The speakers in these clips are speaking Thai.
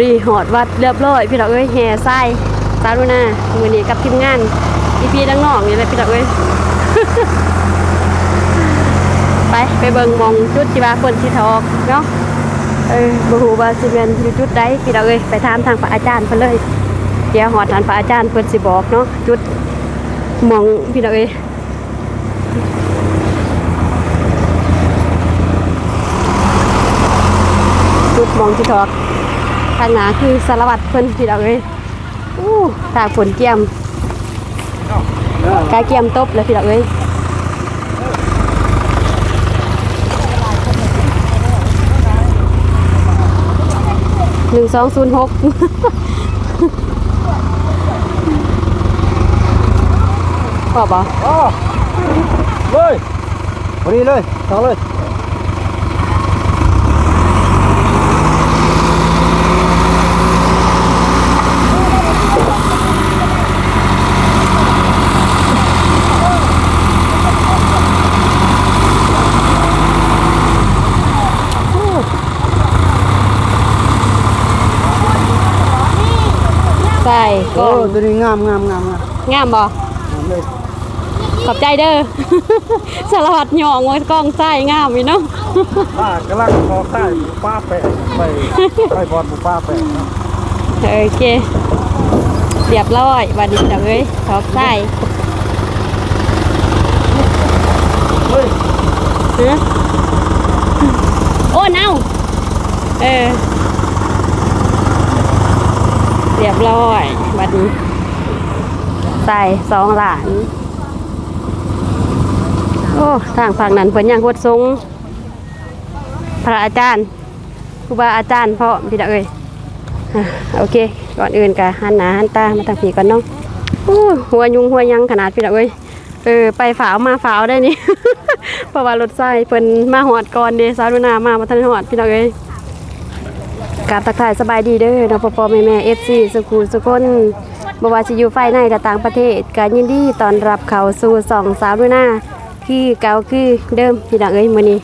ดีหอดวัดเรียบร้อยพี่น้องเอ้ยแห่ทรายสาวนามือนี้กับทีมงานพี่ดังน้องนี่แหละพี่น้องเอ้ย ไปเบิ่งมองจุดที่ว่าคนที่ทอกเนาะบ่ฮู้ว่าสิเป็นอยู่จุดใดพี่น้องเอ้ยไปถามทางพระอาจารย์เพิ่นเลยเดี๋ยวหอดทางพระอาจารย์เพิ่นสิบอกเนาะจุดมองพี่น้องเอ้ยจุดมองที่ทอกทางหน้าคือสารวัตรเพิ่นพี่น้องเอ้ยตาฝนเกียมกายเกียมตบเลยพี่น้องเอ้ย1206พอป่ะเลยพอดีเลยต่อเลยใส่ก็ตัวนี้งามงามบ่ขอบใจเด้อ สารวัตรหยองไว้กล้องใส่งามอีเนาะกำลังมองใต้ป้าแปะไปบอลป้าแปะโอเคเรียบร้อยวันนี้เด้อเอ้ยขอบใส่โอ้เน่าเรียบร้อยวันนี้ใส่2 หลานโอ้ทางฝั่งนั้นเพิ่นยังโคตรทรงพระอาจารย์ครูบาอาจารย์พ่อพี่น้องเอ้ยโอเคก่อนอื่นกะหันหน้าหันตามาทางพี่ก่อนเนาะหัวยุงหัวยังขนาดพี่น้องเอ้ยไปฝาวมาฝาวได้นี่ เพราะว่ารถไฟเพิ่นมาหอดก่อนเด้สาวนามาทันหอดพี่น้องเอ้ยกราบทักทายสบายดีเด้อน้องพ่อแม่ FC สุขุสุคนบ่ว่าสิอยู่ฝ่ายในและต่างประเทศก็ยินดีต้อนรับเข้าสู่2สาวนาคือเก่าคือเดิมพี่น้องเอ้ยมื้อนี้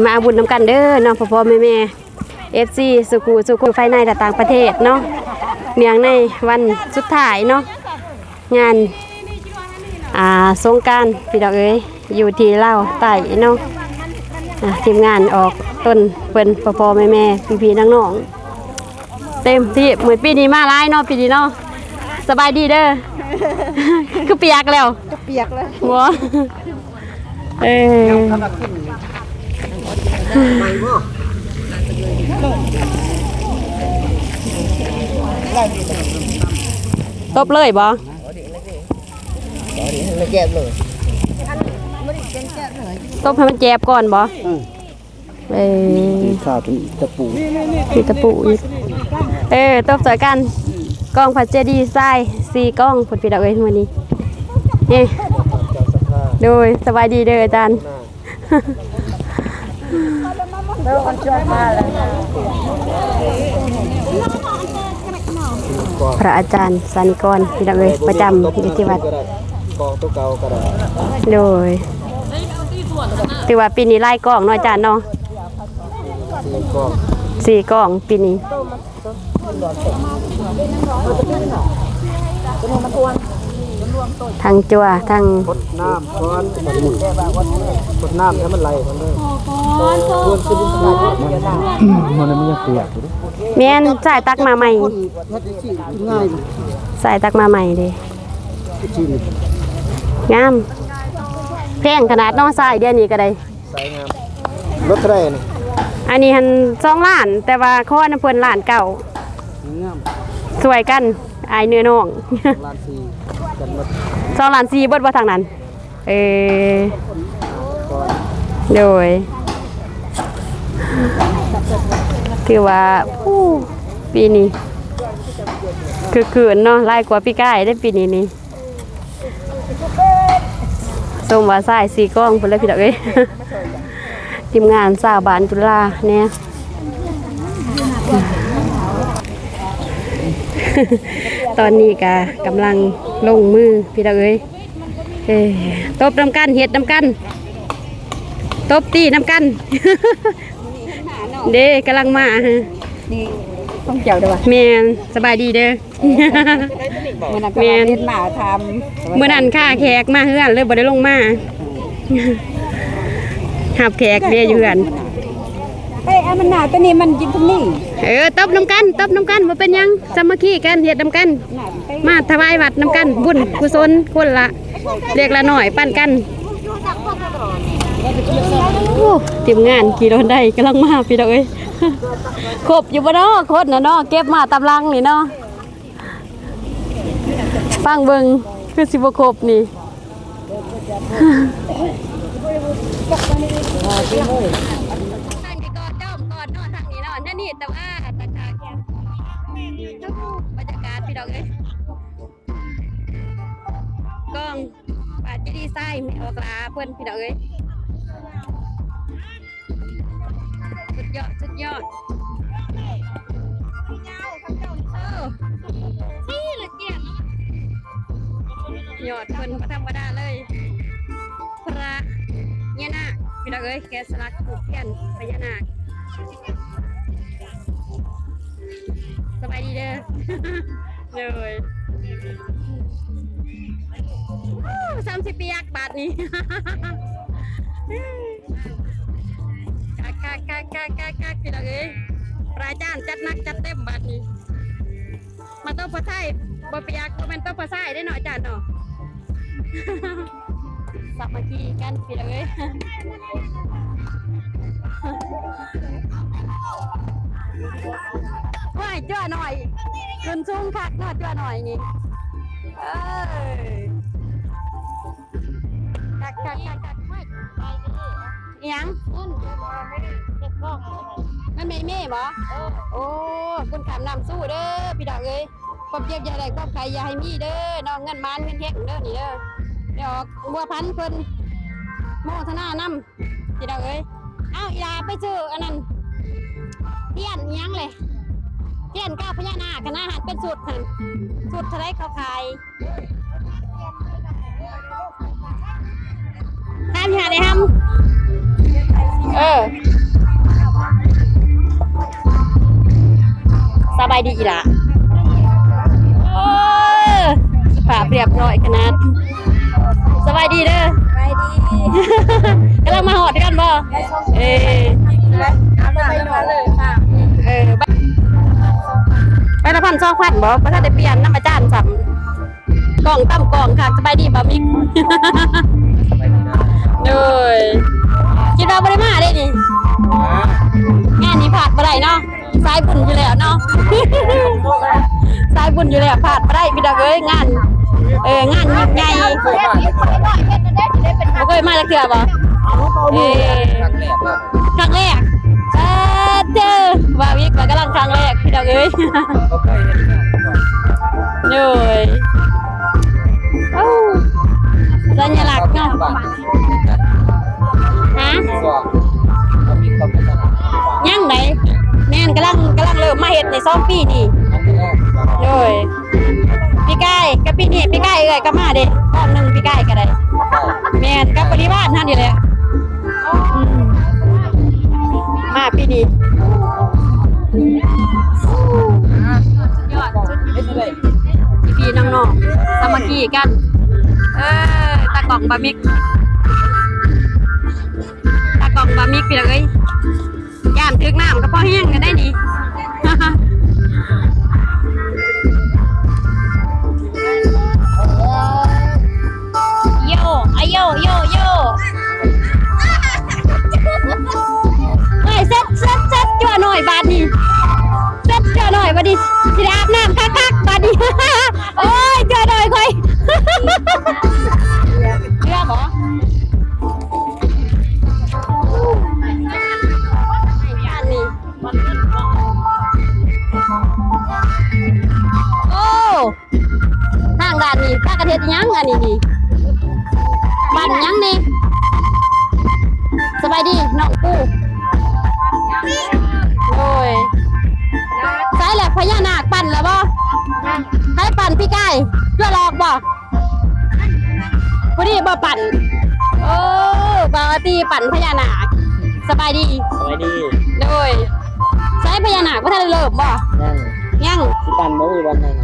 มาบุญนำกันเด้อน้องพ่อแม่ FC สุขุสุคนฝ่ายในและต่างประเทศเนาะเนื่องในวันสุดท้ายเนาะงานสงกรานต์พี่น้องเอ้ยอยู่ที่ลาวใต้เนาะทีมงานออกต้นเปิ้นพ่อแม่พี่ๆน้องๆเต็มที่เหมือนปีนี้มาหลายเนาะปีนี้เนาะสบายดีเด้อ คือเปียกแล้วหัวตบเลยบ่ตบให้มันแจบก่อนบ่ข้าวเป็นตะปูอีกตบใส่กันกล้องพัดเจดีไซน์4 กล้องผลปีดอกเอ้ยวันนี้นี่โดยสบายดีเด้ออาจารย์พระอาจารย์สานิกรปีดอกเอ้ยประจำอยู่ที่วัดโดยถือว่าปีนี้ไล่กล้องเนาะอาจารย์เนาะ4 กล้องปีนี้ทางจั่วทางพดน้ำก้อนพดน้ำแล้วมันไหลมันเลยมันยังเปียกอยู่แม่นใส่ตักมาใหม่ใส่ตักมาใหม่ดิงามแพงขนาดน้องใส่เดี๋ยวนี้ก็ได้ใส่งามรถอะไรนี่อันนี้หัน2 ล้านแต่ว่าข้อน้ำเพิ่นล้านเก่าสวยกันอายเนื้อน้อง2 ล้าน4เบิดว่าทางนั้นโดยคือว่าปีนี้คือเกินเนาะไล่กว่าพี่ก้ายได้ปีนี้นี่ส้มว่าใส่4 กล้องเพิ่นเลยพี่ดอกเอ้ยทีมงานสาวบ้านจุฬาเนี่ยตอนนี้ก็กำลังลงมือพี่ดอกเอ้ยตบน้ำกันเห็ดน้ำกันตบตีน้ำกันเด้กำลังมา นี่ต้องเจียวด้วย แมนสบายดีเด้อ มันก็เล่นหมาทำ เมื่อนั้นค่าแขกมาเฮือนเลยบ่ได้ลงมาหับแขกเรียอยู่เฮือน เอ้ยมันหนาตัวนี้มันกินทุกนี่ ตบน้ำกันบ่เป็นหยังสามัคคีกันเฮ็ดน้ำกัน หนา มาถวายวัดน้ำกันบุญกุศลคนละเล็กละหน่อยปั้นกันโอ้ทีมงานขี่รถได้กำลังมาพี่น้องเอ้ยครบอยู่บ่เนาะคนน่ะเนาะเก็บมาตำลังนี่เนาะฟังเบิ่งคือสิบ่ครบนี่ทางนี้ก็จ้อมก่อนเนาะทางนี้เนาะนั่นนี่แต่ว่าตะกาแกบรรยากาศพี่น้องเอ้ยกล้องปาดจะดีไซน์ไม่ออกลาเพิ่นพี่น้องเอ้ยสุดยอดนี่ละเกียรติยอดเพิ่นบ่ธรรมดาเลยพระเนี่ยนาคพี่น้องเอ้ยแกะสลักผูกแขนพญานาคสบายดีเด้อเลย30 ปียักบาทนี้กักพี่น้องเอ้ยพระอาจารย์จัดหนักจัดเต็มบาทนี้มาต้มปลาไส้บ่เปียกบ่เป็นต้มปลาไส้ได้เนาะอาจารย์เนาะสามัคคีกันพี่น้องเอ้ยว่ายจ้าหน่อยขึ้นสูงคักเนาะจ้าหน่อยนี่คักไม่ยังนั่นไม่เม่บ่โอ้คุณขามนำสู้เด้อพี่ดอกเอ้ยความเจ็บอย่าได้ความใครอย่าให้มีเด้อน้องเงินมันเงินแท็กเด้อนี่เด้อเดี๋ยวบัวพันเพิ่นโมทนานำพี่ดอกเอ้ยเอ้าอีลาไปซื้ออันนั้นเทียนยังเลยเทียนก้าวพญานาคนะหันเป็นสูตรหันสูตรทะเลเขาขายทำอย่าได้ทำสบายดีอีหล่ะผ่าเปรียบร้อยขนาดสบายดีเด้อ ไปดี กำลังมาหอดกันบ่เอาไปนอนเลยค่ะ ไปละ1,200บ่บ่ทันได้เปลี่ยนน้ำอาจารย์ซ้ำกล่องตั้มกล่องค่ะสบายดีบ่มิกเลยคิดว่าบ่ได้มาได้นี่งานนี้ผ่านบ่ได้เนาะสายบุญอยู่แล้วเนาะสายบุญอยู่แล้วผ่านบ่ได้พี่ดอกเอ้ยงานงานยิ่งใหญ่บ่เคยมาจักเทื่อบ่ครั้งแรกเจอว่าวิกมันกำลังครั้งแรกพี่ดอกเอ้ยเลยสัญลักษณ์เนาะฮะยังไหนแม่นกำลังเริ่มมาเฮ็ดใน2 ปีนี่เลยพี่ไก่กับพี่นี่พี่ไก่เอ้ยก็มาเด้ก้อนหนึ่งพี่ไก่ก็ได้แม่นกับปริวาสท่านอยู่แล้วมาพี่นี่ยอดพี่น้องๆสามัคคีกันตากล่องบะมิกพี่เอ้ยย่านถึกน้ำก็พอแห้งกันได้ดีโยเฮ้ยเซ็ตจ่อหน่อยบาดนี้เซ็ตจ่อหน่อยบาดนี้สิได้อาบน้ำคักบาดนี้โอ้ยจ่อหน่อยค่อยเรื่องบ่โอ้ทางด้านนี้ถ้ากระเทศยังอันนี้นี่บ้านยังนี่สบายดีน้องปูโอ้ยใช่แหละพญานาคปั่นแล้วบ่ให้ปั่นพี่ไก่เพื่อหลอกบ่พอดีบ่ปั่นโอ้ปกติปั่นพญานาคสบายดีโดย ใช้พญานาคบ่ทันได้เริ่มบ่ นั่น ยัง สิปันบ่มีวันนั้น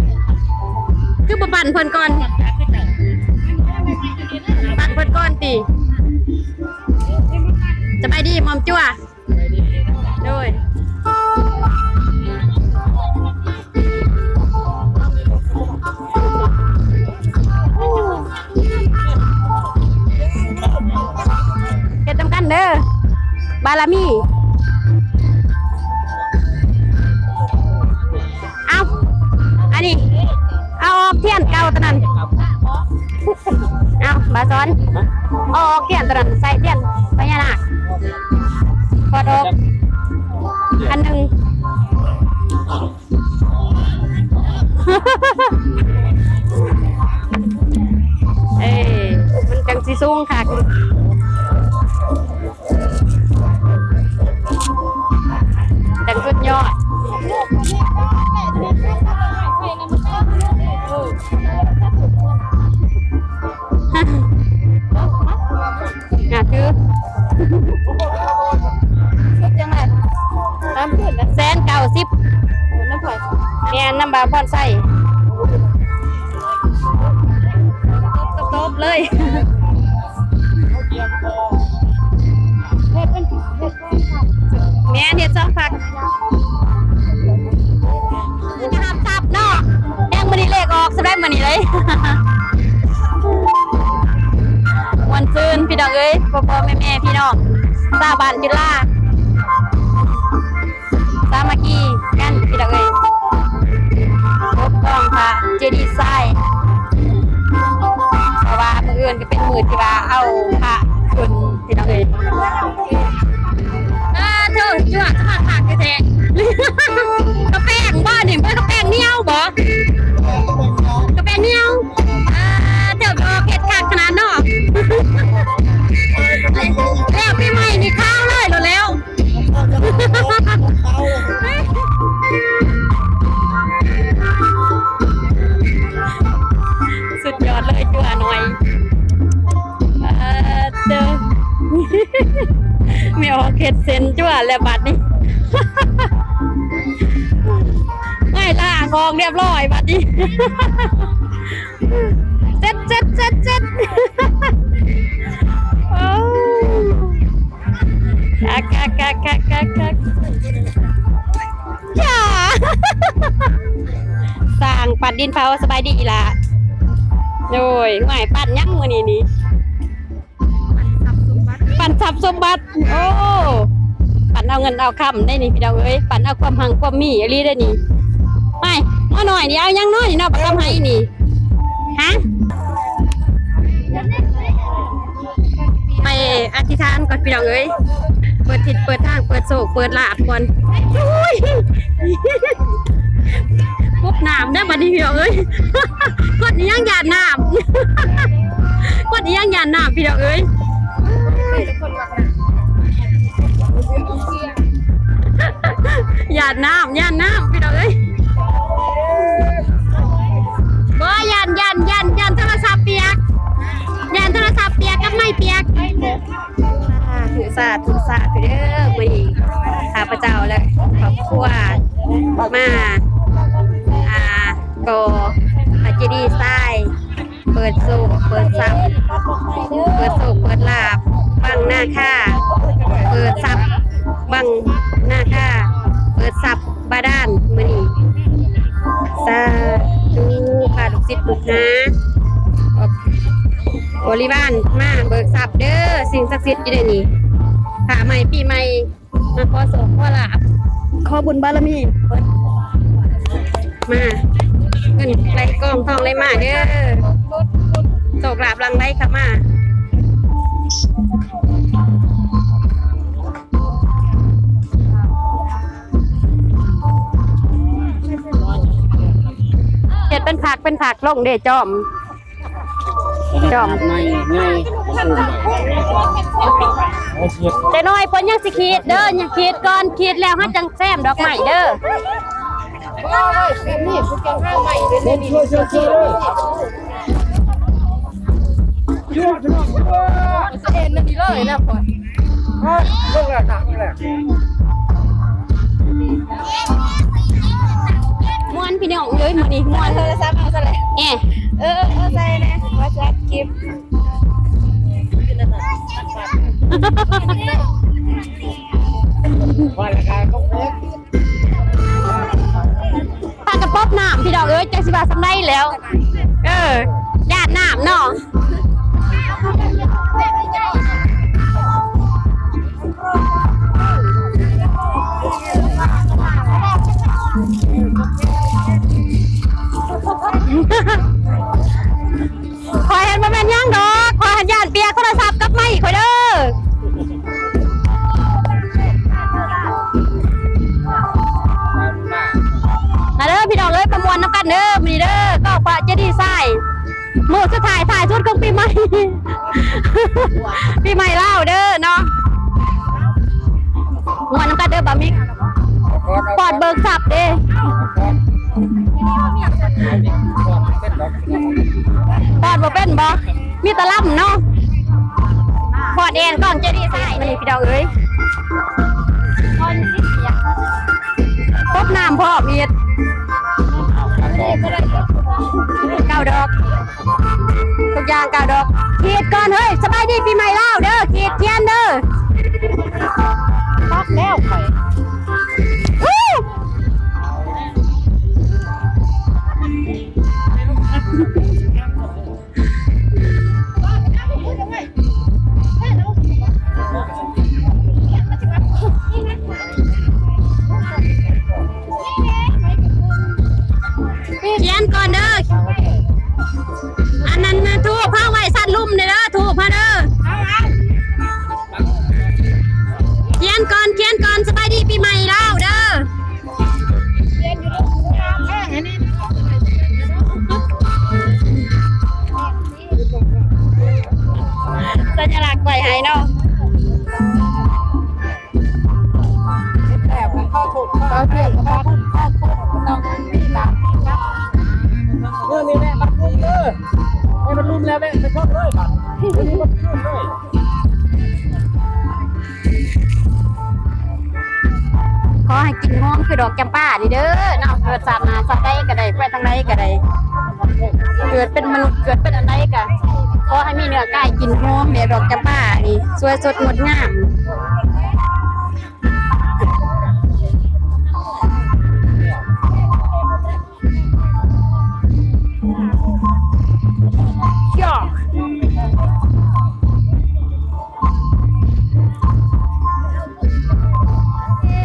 คือบ่ปั่นเพิ่นก่อนปั่นเพิ่นก่อนติสบายดีหมอมจั่วโดยเฮ็ดนำกันเด้อบารมีเอาอันนี้เอาออกเทียนเก่าตอนนั้นเอาบาสอนเอาออกเทียนตอนนั้นใส่เทียนพญานาคพอดออกอันหนึ่ง เอ้ยมันจังสิสูงค่ะจังสุดยอดน่าถือจังไรน้ำขึ้น190,000น้ำผ่อนเนี่ยน้ำบาพอนใส่ตบเลยแม่เฮ็ด2ผักจะหับซับเนาะแดงมื้อนี้เลขออกสิได้มื้อนี้เลยวันซืนพี่น้องเอ้ยพ่อๆแม่ๆพี่น้องชาวบ้านจุฬาสามัคคีกันพี่น้องเอ้ยปกป้องพระเจดีย์ทรายเพราะว่ามื้ออื่นก็เป็นมื้อที่ว่าเอาพระขึ้นพี่น้องเอ้ยเธอจั่วจะมาผักแท้ๆกระแป้งบ่นี่เป็นกระแป้งเหนียวบ่กระแป้งเหนียวเดี๋ยวเผ็ดคักขนาดเนาะแล้วปีใหม่นี่ข้าวเลยแล้ว สุดยอดเลยจั่วหน่อยเจอไม่ออกเข็ดเซนจั่วแล้วบัดนี้ไม่ล่างองเรียบร้อยบัดนี้เจ็ดคักจ้าสร้างปัดดินเผาสบายดีล่ะโอ้ยหวยปั่นยังมื้อนี้นี่ปั่นทรัพย์สมบัติโอ้ปั่นเอาเงินเอาคำได้นี่พี่น้องเอ้ยปั่นเอาความหังความมีอะไรได้นี่ไม่มาหน่อยนี่เอายังน้อยนี่เนาะบ่ทำให้นี่ฮะไปอธิษฐานก่อนพี่น้องเอ้ยเปิดทิศเปิดทางเปิดโศกเปิดลาบก่อนปุ๊บน้ำได้บัดนี้พี่น้องเอ้ยกดนี่ยังหยาดน้ำกดนี่ยังหยาดน้ำพี่น้องเอ้ยหยาดน้ำพี่น้องเอ้ยบ่ยันโทรศัพท์เปียกยันโทรศัพท์เปียกกับไม่เปียกถือสาธุเด้อมื้อนี้ข้าพเจ้าและครอบครัวมาก่อพระเจดีย์ทรายเปิดโศกเปิดทรัพย์เปิดโศกเปิดลาบบังหน้าค่าเปิดทรัพย์บังหน้าค่าเปิดทรัพย์บาดาลมื้อนี้สาธุค่ะลูกศิษย์ลูกหาบริวารมาเบิกทรัพย์เด้อสิ่งศักดิ์สิทธิ์อยู่ในนี้ขาใหม่ปีใหม่มาขอโศกขอลาบขอบุญบารมีมาเงินไหลกองทองไหลมาเด้อโศกลาบลังไหลค่ะมาเฮ็ดเป็นผักลงเด้จอมง่ายแต่น้อยเพิ่นยังสิขีดเด้อยังขีดก่อนขีดแล้วเฮาจังแซมดอกไม้เด้อนี่คือแกงข้าวใหม่เด้อนี่ยั่วเอ็นนั่นนี่เลยนะพ่อ เรื่องแรกหนักนี่แหละ ม่วนพี่น้องเลยมื้อนี้ม่วน โทรศัพท์เอาซะเลย ใส่นะว่าจะคลิป ว่าราคาก็เล็ก ปลากระป๋อบน้ำพี่น้องเอ้ยจังสิบาทสำได้แล้วญาติน้ำเนาะคอยเห็นมาเป็นยังดอกคอยเห็นญาติเปียกโทรศัพท์กับไม่คอยเด้อมาเด้อพี่น้องเอ้ยประมวลน้ำกันเด้อมีเด้อก็ปะเจดีไซน์มือสุดท้ายชุดของปีใหม่ ปีใหม่เล่าเด้อเนาะมวนน้ำกันเด้อบะมิกปอดเบิกสับเด้ปอดบ่เป็นบ่มีตะล่ำเนาะปอดเองก่อนเจดีไซน์นี่พี่น้องเอ้ยพบน้ำพ่อมีดเก้าดอกทุกอย่างเก้าดอกขีดก่อนเฮ้ยสบายดีปีใหม่เล่าเด้อขีดเทียนเด้อปักแล้วไปเทียนก่อนเด้ออันนั้นนะทูบผ้าไว้สั้นลุ่มเด้อทูบผ้าเด้อเทียนก่อนสบายดีปีใหม่เล่าเด้อสัญลักษณ์ไว้ให้เนาะ แต่มันเข้าถูกเข้าเทียบกับเข้าต้องมีบางครับ นี่แม่มันลุ่มเลยให้มันลุ่มแล้วแม่ไปชดเลยบัดนี่มันลุ่มเลย ขอให้กินหอมคือดอกจำป่านี่เด้อเนาะเกิดสาดนาสัตว์ใดก็ได้ไปทางใดก็ได้เกิดเป็นมนุษย์เกิดเป็นอะไรก็ขอให้มีเนื้อกายกินหอมแบบดอกจำป่านี่สวยสดงดงาม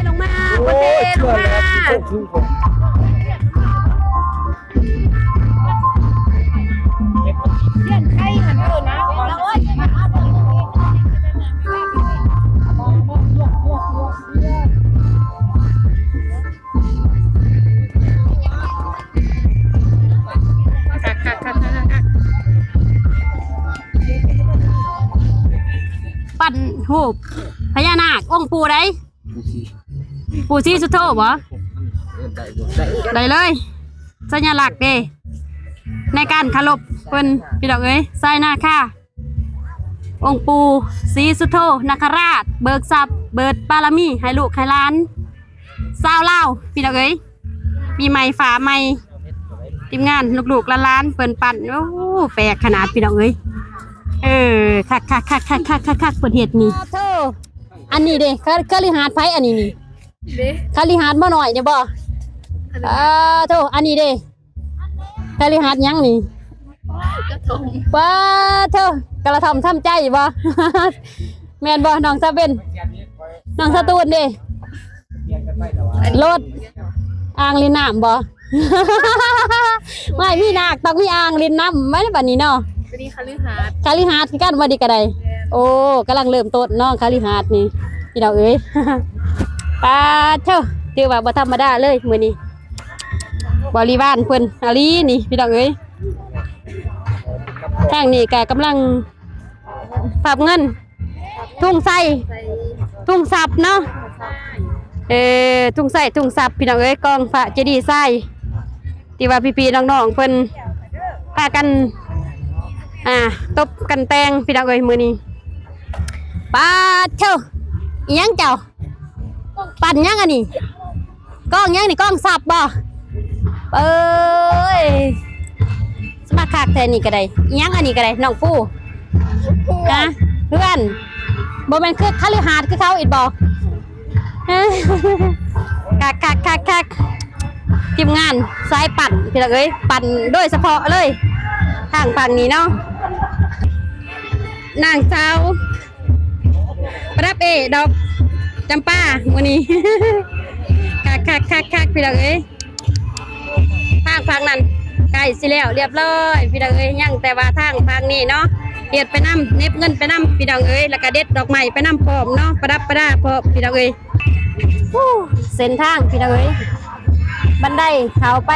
ลงมาโอเคลงมาเลี้ยงไข่มันเออนะแล้วโอ๊ยปั่นหูบพญานาคองค์ปู่ได้ปู่ศรีสุโธบ่ได้เลยสัญลักษณ์เด้ในการเคารพเพิ่นพี่ดอกเอ้ยใส่หน้าค่ะองค์ปู่ศรีสุโธนาคราชเบิกทรัพย์เบิดบารมีให้ลูกให้หลานชาวลาวพี่ดอกเอ้ยปีใหม่ฝาใหม่ทีมงานลูกๆหลานๆเพิ่นปั่นโอ้แปลกขนาดพี่ดอกเอ้ยคักเปิดเห็ดนี่อันนี้เด้คฤหาสน์ไผอันนี้นี่คฤหาสน์บ่หน่อยเนี่ยบ่อันนี้เด้คฤหาสน์ยังนี่ว้ากระทำทำใจบ่ แม่นบ่น้องซาเบนน้องสตูนเด้รถอ่างลินน้ำบ่ ไม่มีนาคต้องมีอ่างลินน้ำไม่ได้บัดนี้เนาะนี่คฤหาสน์กันว่าดีกระไดโอ้กำลังเริ่มต้นน้องคฤหาสน์นี่พี่ดาวเอ้ย ปาเท่าถือว่าบ่ธรรมดาเลยมื้อนี้บริวารเพิ่นอาลีนี่พี่ดาวเอ้ยทางนี้ก็กำลังปรับเงินทุ่งไส้ทุ่งสับเนาะทุ่งไส้ทุ่งสับพี่ดาวเอ้ยกองพระเจดีย์ไส้ที่ว่าพี่ๆน้องๆเพิ่นพากันตบกันแตงพี่ดาวเอ้ยมื้อนี้ปาเท่าอีหยังเจ้าปั่นยังอันนี้ กล้องยังนี่กล้องสับบ่เอ้ยสมาคักแทนนี่ก็ได้ยังอันนี้ก็ได้น้องฟูนะเพื่อนบ่แม่นคือคฤหาสน์คือเขาอีกบ่คักทีมงานสายปั่นพี่น้องเอ้ยปั่นโดยเฉพาะเลยทางฝั่งนี้เนาะนางสาวประดับดอกจำป้าวันนี้ คักพี่น้องเอ้ยทางฝั่งนั้นใกล้สิแล้วเรียบร้อยพี่น้องเอ้ยยังแต่ว่าทางฝั่งนี้เนาะเฮ็ดไปนำเน็บเงินไปนำพี่น้องเอ้ยแล้วก็เด็ดดอกไม้ไปนำพร้อมเนาะประดับประดาพร้อมพี่น้องเอ้ยเส้นทางพี่น้องเอ้ยบันไดเขาไป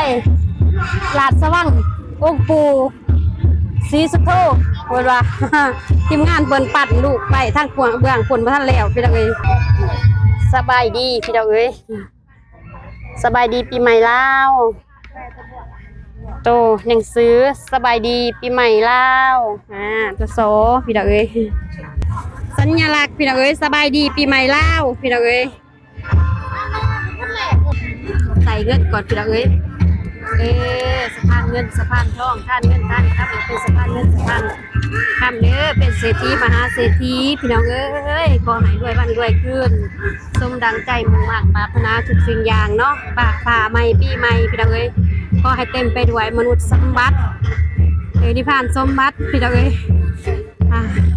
ลาดสว่างองค์ปู่ศรีสุโธเพิ่นว่า ทีมงานเพิ่นปั่นลูกไปทางกวางเบื้องคนบ่ทันแล้วพี่น้องเอ้ยสบายดีพี่น้องเอ้ยสบายดีปีใหม่ลาวโตหนังสือสบายดีปีใหม่ลาวตัวโซพี่น้องเอ้ยสัญลักษณ์พี่น้องเอ้ยสบายดีปีใหม่ลาวพี่น้องเอ้ยใส่เงินก่อนพี่น้องเอ้ยสะพานเงินสะพานทองท่านเงินท่านครับเป็นสะพานเงินสะพานทำเด้อเป็นเศรษฐีมหาเศรษฐีพี่น้องเอ้ยขอให้รวยวันรวยขึ้นสมดังใจมุ่งมั่นปรารถนาทุกสิ่งอย่างเนาะปากฝ่าใหม่ปีใหม่พี่น้องเอ้ยขอให้เต็มไปด้วยมนุษย์สมบัตินิพพานสมบัติพี่น้องเอ้ย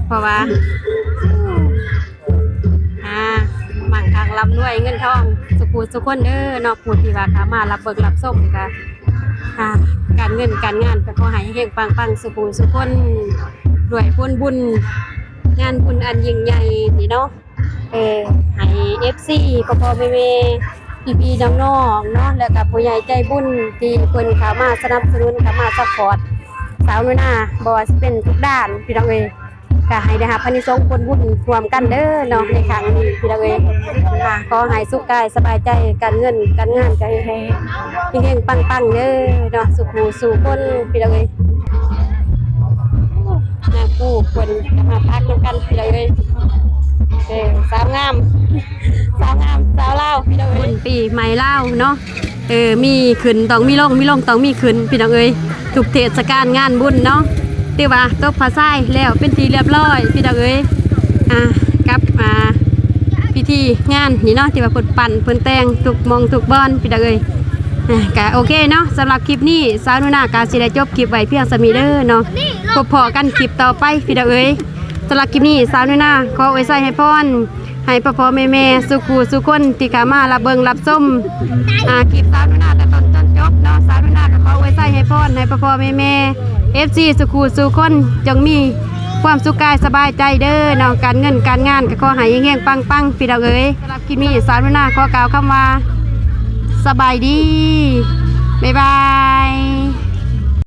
เพราะว่ามั่งคั่งร่ำรวยเงินทองสุขสุขคนเด้อเนาะผู้ที่ว่าขามารับเบิกรับส่งกันการเงินการงานก็ขอให้เฮงปังสุขสุขคนรวยพ้นบุญงานบุญอันยิ่งใหญ่นี่เนาะให้ FC พ่อแม่พี่ๆน้องๆเนาะแล้วก็ผู้ใหญ่ใจบุญที่เพิ่นเข้ามาสนับสนุนเข้ามาซัพพอร์ตสาวน้อยนาบ่ว่าสิเป็นทุกด้านพี่น้องเอ้ยก็ให้ได้รับอานิสงส์ผลบุญรวมกันเด้อเนาะในครั้งนี้พี่น้องเอ้ยขอให้สุขกายสบายใจการเงินการงานก็ให้เฮงๆปังๆเด้อเนาะสุขหูสู่คนพี่น้องเอ้ยนางผู้คนจะมาพักนำกันพี่น้องเอ้ยสาวงามสาวลาวพี่น้องเอ้ยปีใหม่ลาวเนาะมีขึ้นต้องมีลงต้องมีขึ้นพี่น้องเอ้ยทุกเทศกาลงานบุญเนาะที่ว่าตกผ้าทรายแล้วเป็นทีเรียบร้อยพี่น้องเอ้ยกับพิธีงานนี่เนาะที่ว่าเพิ่นปั่นเพิ่นแต่งทุกมองทุกบอนพี่น้องเอ้ยก็โอเคเนาะสำหรับคลิปนี้สาวนุนากาสิได้จบคลิปไว้เพียงสมีเด้อเนาะพบพอกันคลิปต่อไปพี่น้องเอ้ยสำหรับคลิปนี้สาวนุนาขออวยพรให้พรให้พ่อแม่สุขูสุคนที่เข้ามารับเบิ่งรับชมคลิปสาวนุนาแต่ต้นจนจบเนาะสาวนุนาก็ขออวยพรให้พรให้พ่อแม่ FC สุขูสุคนจงมีความสุขกายสบายใจเด้อเนาะการเงินการงานก็ขอให้เฮงๆปังๆพี่น้องเอ้ยสำหรับคลิปนี้สาวนุนาขอกล่าวคำว่าสบายดีบ๊ายบาย